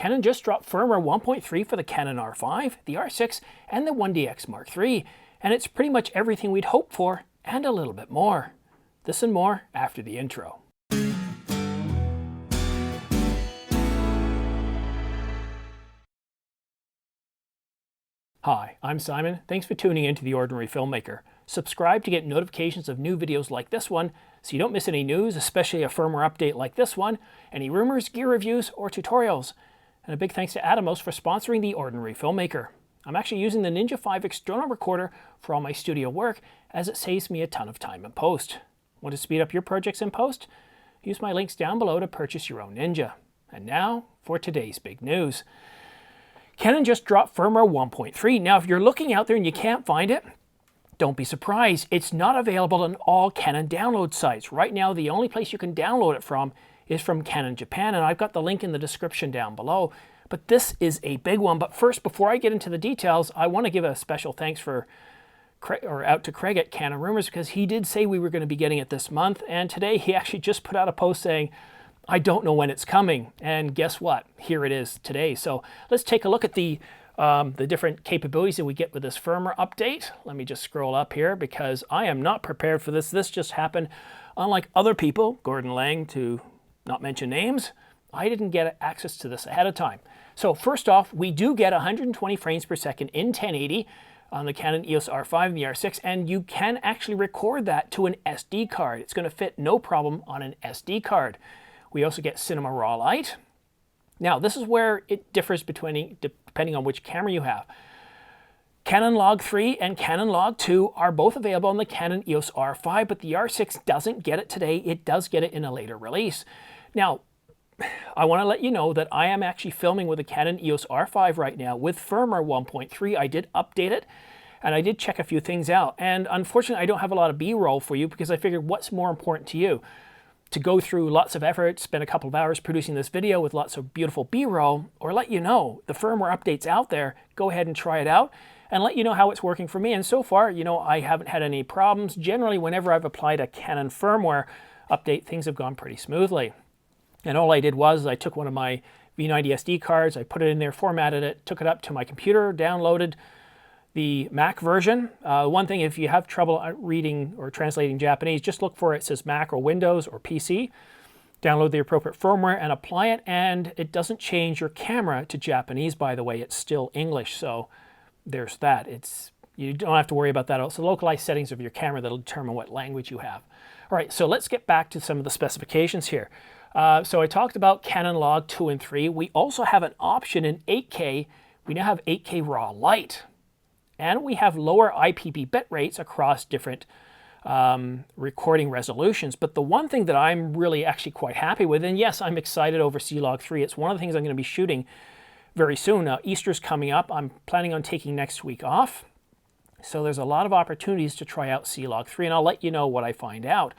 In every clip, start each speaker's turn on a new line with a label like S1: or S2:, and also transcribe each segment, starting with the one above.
S1: Canon just dropped firmware 1.3 for the Canon R5, the R6, and the 1DX Mark III, and it's pretty much everything we'd hoped for, and a little bit more. This and more after the intro. Hi, I'm Simon. Thanks for tuning in to The Ordinary Filmmaker. Subscribe to get notifications of new videos like this one so you don't miss any news, especially a firmware update like this one, any rumors, gear reviews, or tutorials. And a big thanks to Atomos for sponsoring The Ordinary Filmmaker. I'm actually using the Ninja 5 external recorder for all my studio work as it saves me a ton of time in post. Want to speed up your projects in post? Use my links down below to purchase your own Ninja. And now for today's big news. Canon just dropped firmware 1.3. Now if you're looking out there and you can't find it, don't be surprised. It's not available on all Canon download sites. Right now the only place you can download it from is from Canon Japan, and I've got the link in the description down below. But this is a big one. But first, before I get into the details, I want to give a special thanks out to Craig at Canon Rumors, because he did say we were going to be getting it this month, and today he actually just put out a post saying, I don't know when it's coming, and guess what? Here it is today. So let's take a look at the different capabilities that we get with this firmware update. Let me just scroll up here because I am not prepared for this. This just happened. Unlike other people, Gordon Lang, to not mention names, I didn't get access to this ahead of time. So first off, we do get 120 frames per second in 1080 on the Canon EOS R5 and the R6, and you can actually record that to an SD card. It's going to fit no problem on an SD card. We also get Cinema Raw Light. Now, this is where it differs depending on which camera you have. Canon Log 3 and Canon Log 2 are both available on the Canon EOS R5, but the R6 doesn't get it today. It does get it in a later release. Now, I want to let you know that I am actually filming with a Canon EOS R5 right now with firmware 1.3. I did update it, and I did check a few things out. And unfortunately, I don't have a lot of B-roll for you because I figured what's more important to you? To go through lots of effort, spend a couple of hours producing this video with lots of beautiful B-roll, or let you know the firmware update's out there, go ahead and try it out, and let you know how it's working for me. And so far, you know, I haven't had any problems. Generally, whenever I've applied a Canon firmware update, things have gone pretty smoothly. And all I did was I took one of my V90 SD cards, I put it in there, formatted it, took it up to my computer, downloaded the Mac version. One thing, if you have trouble reading or translating Japanese, just look for it says Mac or Windows or PC. Download the appropriate firmware and apply it, and it doesn't change your camera to Japanese, by the way. It's still English, so there's that. You don't have to worry about that. It's the localized settings of your camera that'll determine what language you have. All right, so let's get back to some of the specifications here. So I talked about Canon Log 2 and 3. We also have an option in 8K. We now have 8K raw light. And we have lower IPB bit rates across different recording resolutions. But the one thing that I'm really actually quite happy with, and yes, I'm excited over C-Log 3. It's one of the things I'm going to be shooting very soon. Now, Easter's coming up. I'm planning on taking next week off. So there's a lot of opportunities to try out C-Log 3, and I'll let you know what I find out.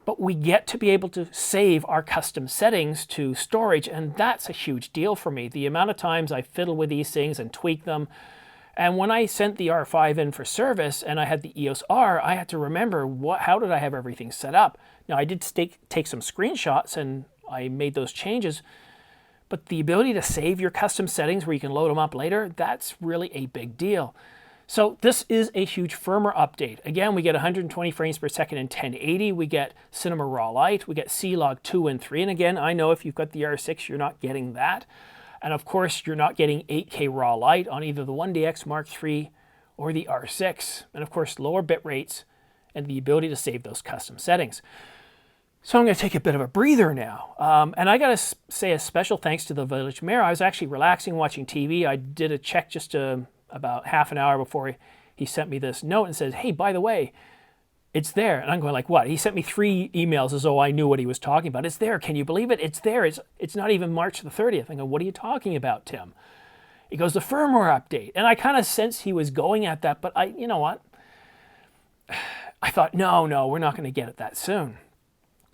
S1: But we get to be able to save our custom settings to storage, and that's a huge deal for me. The amount of times I fiddle with these things and tweak them. And when I sent the R5 in for service and I had the EOS R, I had to remember how did I have everything set up. Now I did take some screenshots and I made those changes, but the ability to save your custom settings where you can load them up later, that's really a big deal. So this is a huge firmware update. Again, we get 120 frames per second in 1080. We get Cinema Raw Light. We get C-Log 2 and 3. And again, I know if you've got the R6, you're not getting that. And of course, you're not getting 8K raw light on either the 1DX Mark III or the R6. And of course, lower bit rates and the ability to save those custom settings. So I'm going to take a bit of a breather now. And I got to say a special thanks to the Village Mayor. I was actually relaxing, watching TV. I did a check just about half an hour before he sent me this note and said, hey, by the way, it's there. And I'm going like, what? He sent me 3 emails as though I knew what he was talking about. It's there. Can you believe it? It's there. It's not even March the 30th. I go, what are you talking about, Tim? He goes, the firmware update. And I kind of sensed he was going at that, but you know what? I thought, no, we're not going to get it that soon.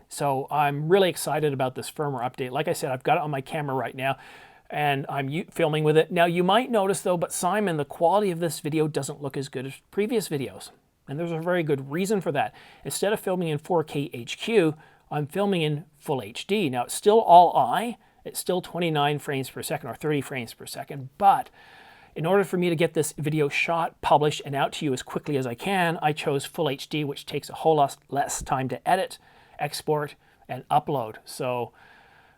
S1: So I'm really excited about this firmware update. Like I said, I've got it on my camera right now, and I'm filming with it. Now, you might notice, though, but Simon, the quality of this video doesn't look as good as previous videos. And there's a very good reason for that. Instead of filming in 4K HQ, I'm filming in full HD. Now, it's still all I, It's still 29 frames per second or 30 frames per second, but in order for me to get this video shot, published, and out to you as quickly as I can, I chose Full HD, which takes a whole lot less time to edit, export, and upload. So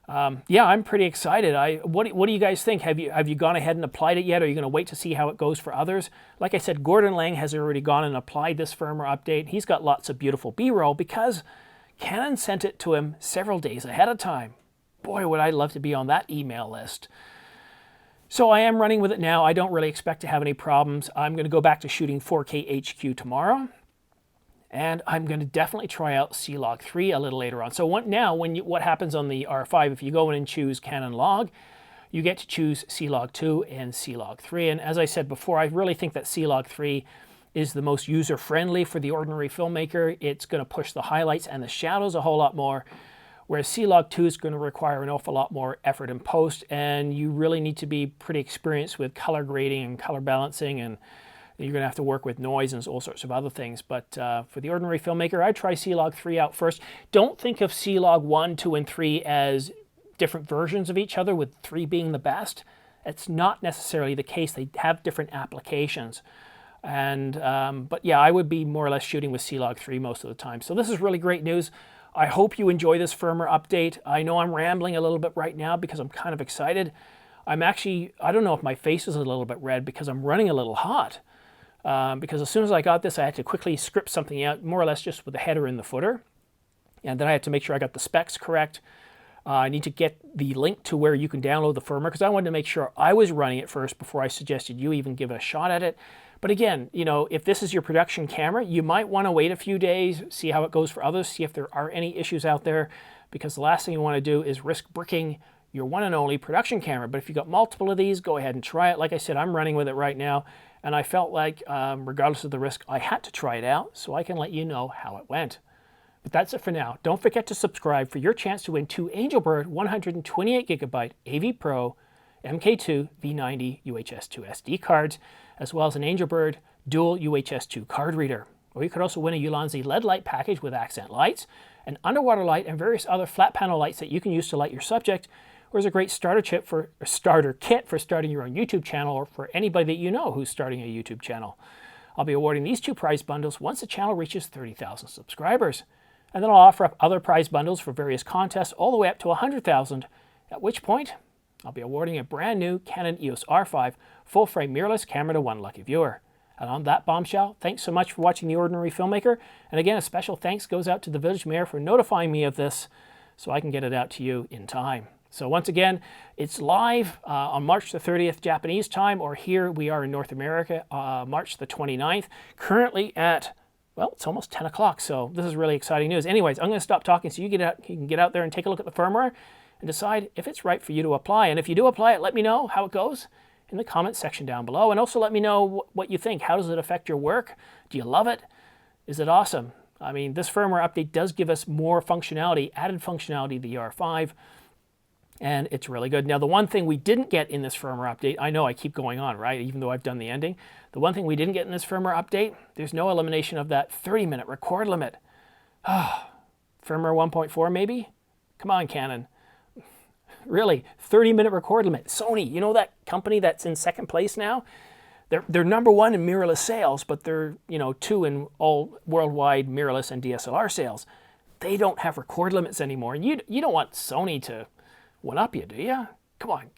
S1: yeah, I'm pretty excited. What do you guys think? Have you gone ahead and applied it yet? Or are you going to wait to see how it goes for others? Like I said, Gordon Lang has already gone and applied this firmware update. He's got lots of beautiful B-roll because Canon sent it to him several days ahead of time. Boy, would I love to be on that email list. So I am running with it now. I don't really expect to have any problems. I'm going to go back to shooting 4K HQ tomorrow. And I'm going to definitely try out C-Log 3 a little later on. So what happens on the R5, if you go in and choose Canon Log, you get to choose C-Log 2 and C-Log 3. And as I said before, I really think that C-Log 3 is the most user-friendly for the ordinary filmmaker. It's going to push the highlights and the shadows a whole lot more, whereas C-Log 2 is going to require an awful lot more effort in post, and you really need to be pretty experienced with color grading and color balancing, and you're going to have to work with noise and all sorts of other things. But for the ordinary filmmaker, I'd try C-Log 3 out first. Don't think of C-Log 1, 2, and 3 as different versions of each other, with 3 being the best. It's not necessarily the case. They have different applications. And but yeah, I would be more or less shooting with C-Log 3 most of the time. So this is really great news. I hope you enjoy this firmware update. I know I'm rambling a little bit right now because I'm kind of excited. I don't know if my face is a little bit red because I'm running a little hot. Because as soon as I got this, I had to quickly script something out, more or less just with the header and the footer. And then I had to make sure I got the specs correct. I need to get the link to where you can download the firmware because I wanted to make sure I was running it first before I suggested you even give it a shot at it. But again, you know, if this is your production camera, you might want to wait a few days, see how it goes for others, see if there are any issues out there, because the last thing you want to do is risk bricking your one and only production camera. But if you've got multiple of these, go ahead and try it. Like I said, I'm running with it right now, and I felt like, regardless of the risk, I had to try it out so I can let you know how it went. But that's it for now. Don't forget to subscribe for your chance to win 2 Angelbird 128GB AV Pro MK2 V90 UHS-2 SD cards, as well as an Angelbird dual UHS-2 card reader. Or you could also win a Ulanzi LED light package with accent lights, an underwater light, and various other flat panel lights that you can use to light your subject, or as a great starter kit for starting your own YouTube channel, or for anybody that you know who's starting a YouTube channel. I'll be awarding these 2 prize bundles once the channel reaches 30,000 subscribers. And then I'll offer up other prize bundles for various contests all the way up to 100,000, at which point I'll be awarding a brand new Canon EOS R5 full-frame mirrorless camera to one lucky viewer. And on that bombshell, thanks so much for watching The Ordinary Filmmaker. And again, a special thanks goes out to the Village Mayor for notifying me of this so I can get it out to you in time. So once again, it's live on March the 30th Japanese time, or here we are in North America, March the 29th, currently at, well, it's almost 10 o'clock, so this is really exciting news. Anyways, I'm going to stop talking so you can get out there and take a look at the firmware and decide if it's right for you to apply. And if you do apply it, let me know how it goes in the comments section down below. And also let me know what you think. How does it affect your work? Do you love it? Is it awesome? I mean, this firmware update does give us more functionality, added functionality to the R5, and it's really good. Now, the one thing we didn't get in this firmware update, I know I keep going on, right, even though I've done the ending. The one thing we didn't get in this firmware update, there's no elimination of that 30-minute record limit. Firmware 1.4 maybe? Come on, Canon. Really, 30-minute record limit. Sony, you know that company that's in second place now? They're number 1 in mirrorless sales, but they're 2 in all worldwide mirrorless and DSLR sales. They don't have record limits anymore. And you don't want Sony to one-up you, do you? Come on,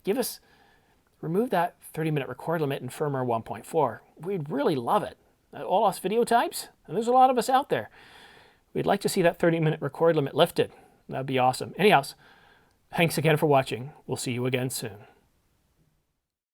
S1: remove that 30-minute record limit in firmware 1.4. We'd really love it. All us video types, and there's a lot of us out there. We'd like to see that 30-minute record limit lifted. That'd be awesome. Anyhow, thanks again for watching. We'll see you again soon.